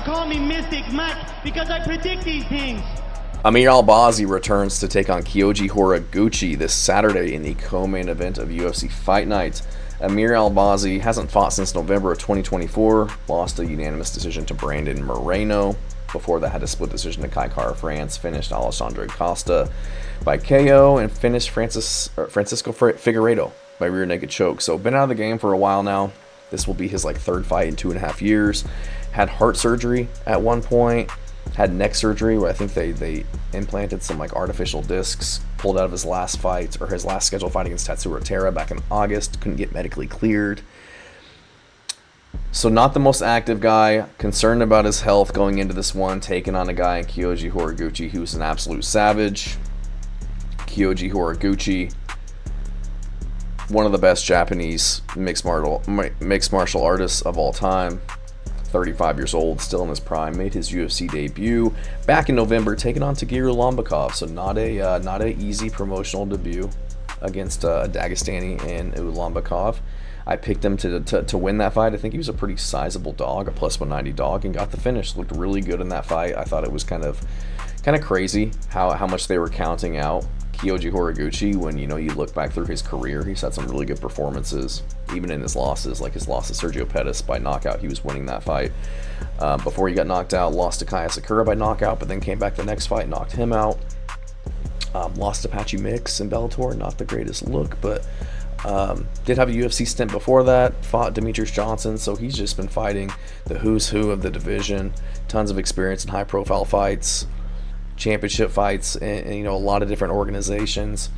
call me Mystic Mike because I predict these things. Amir Albazi returns to take on Kyoji Horiguchi this Saturday in the co-main event of UFC Fight Night. Amir Albazi hasn't fought since November of 2024, lost a unanimous decision to Brandon Moreno. Before that, had a split decision to Kai Kara France, finished Alexandre Costa by KO, and finished Francisco Figueiredo by rear naked choke. So been out of the game for a while now. This will be his third fight in 2.5 years. Had heart surgery at one point. Had neck surgery where I think they implanted some artificial discs. Pulled out of his last fight, or his last scheduled fight against Tatsuro Terra back in August. Couldn't get medically cleared. So not the most active guy. Concerned about his health going into this one. Taking on a guy in Kyoji Horiguchi who's an absolute savage. Kyoji Horiguchi, one of the best Japanese mixed martial artists of all time. 35 years old, still in his prime, made his UFC debut back in November, taking on Tagiru Lambakov. So not a easy promotional debut against Dagestani and Lambakov. I picked him to win that fight. I think he was a pretty sizable dog, a plus 190 dog, and got the finish. Looked really good in that fight. I thought it was kind of crazy how much they were counting out Kyoji Horiguchi when you look back through his career. He's had some really good performances, even in his losses, like his loss to Sergio Pettis by knockout. He was winning that fight. Before he got knocked out, lost to Kaya Sakura by knockout, but then came back the next fight, knocked him out. Lost to Patchy Mix in Bellator, not the greatest look, but did have a UFC stint before that, fought Demetrius Johnson, so he's just been fighting the who's who of the division. Tons of experience in high profile fights, championship fights, and a lot of different organizations.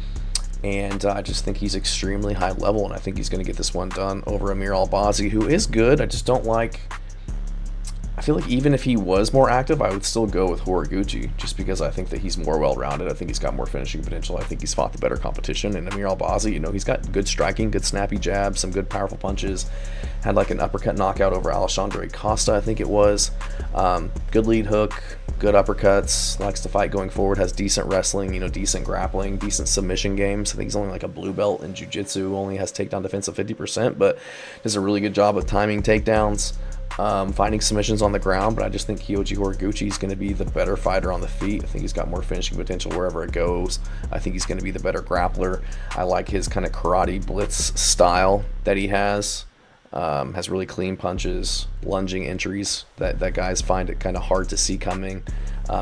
And I just think he's extremely high level, and I think he's going to get this one done over Amir Albazi, who is good. I feel like even if he was more active, I would still go with Horiguchi, just because I think that he's more well-rounded. I think he's got more finishing potential. I think he's fought the better competition. And Amir Albazi, he's got good striking, good snappy jabs, some good powerful punches. Had an uppercut knockout over Alexandre Costa, I think it was. Good lead hook, good uppercuts, likes to fight going forward, has decent wrestling, decent grappling, decent submission games. I think he's only a blue belt in jiu-jitsu, only has takedown defense of 50%, but does a really good job of timing takedowns. Finding submissions on the ground, but I just think Kyoji Horiguchi is going to be the better fighter on the feet. I think he's got more finishing potential wherever it goes. I think he's going to be the better grappler. I like his kind of karate blitz style that he has. Has really clean punches, lunging entries that guys find it kind of hard to see coming.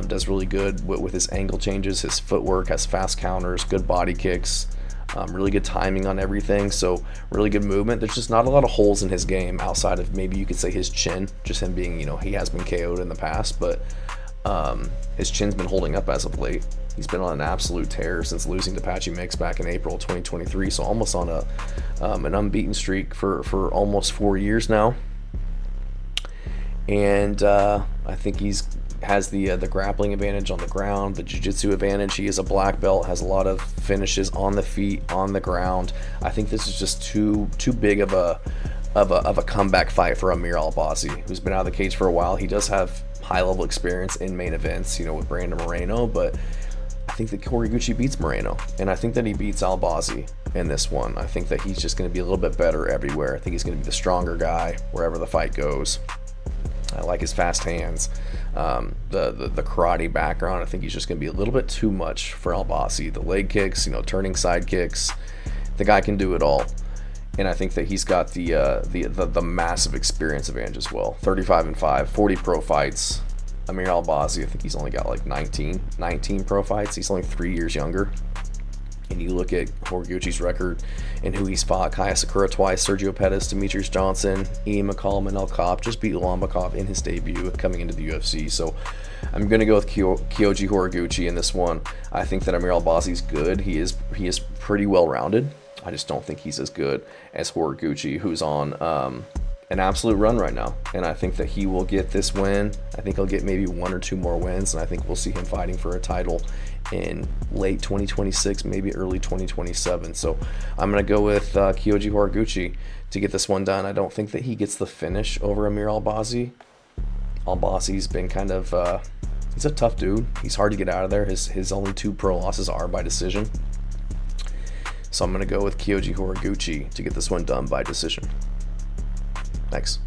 Does really good with his angle changes, his footwork, has fast counters, good body kicks. Really good timing on everything, so really good movement. There's just not a lot of holes in his game outside of maybe you could say his chin, just him being, he has been KO'd in the past, but his chin's been holding up as of late. He's been on an absolute tear since losing to Patchy Mix back in April 2023, so almost on an unbeaten streak for almost 4 years now. And I think has the grappling advantage on the ground, the jiu-jitsu advantage. He is a black belt, has a lot of finishes on the feet, on the ground. I think this is just too big of a comeback fight for Amir Albazi, who's been out of the cage for a while. He does have high-level experience in main events, with Brandon Moreno, but I think that Horiguchi beats Moreno, and I think that he beats Albazi in this one. I think that he's just going to be a little bit better everywhere. I think he's going to be the stronger guy wherever the fight goes. I like his fast hands, the karate background. I think he's just going to be a little bit too much for Albazi. The leg kicks, turning side kicks. The guy can do it all, and I think that he's got the massive experience advantage as well. 35-5, 40 pro fights. Amir Albazi, I think he's only got 19 pro fights. He's only 3 years younger. And you look at Horiguchi's record and who he's fought: Kaya Sakura twice, Sergio Pettis, Demetrius Johnson, Ian McCallum, and El Cop. Just beat Lambakov in his debut coming into the UFC. So I'm going to go with Kyoji Horiguchi in this one. I think that Amir Albazi's good. He is pretty well-rounded. I just don't think he's as good as Horiguchi, who's on an absolute run right now. And I think that he will get this win. I think he'll get maybe 1 or 2 more wins, and I think we'll see him fighting for a title in late 2026, maybe early 2027. So I'm going to go with Kyoji Horiguchi to get this one done. I don't think that he gets the finish over Amir Albazi. Albazi's been kind of, he's a tough dude. He's hard to get out of there. His only 2 pro losses are by decision. So I'm going to go with Kyoji Horiguchi to get this one done by decision. Thanks.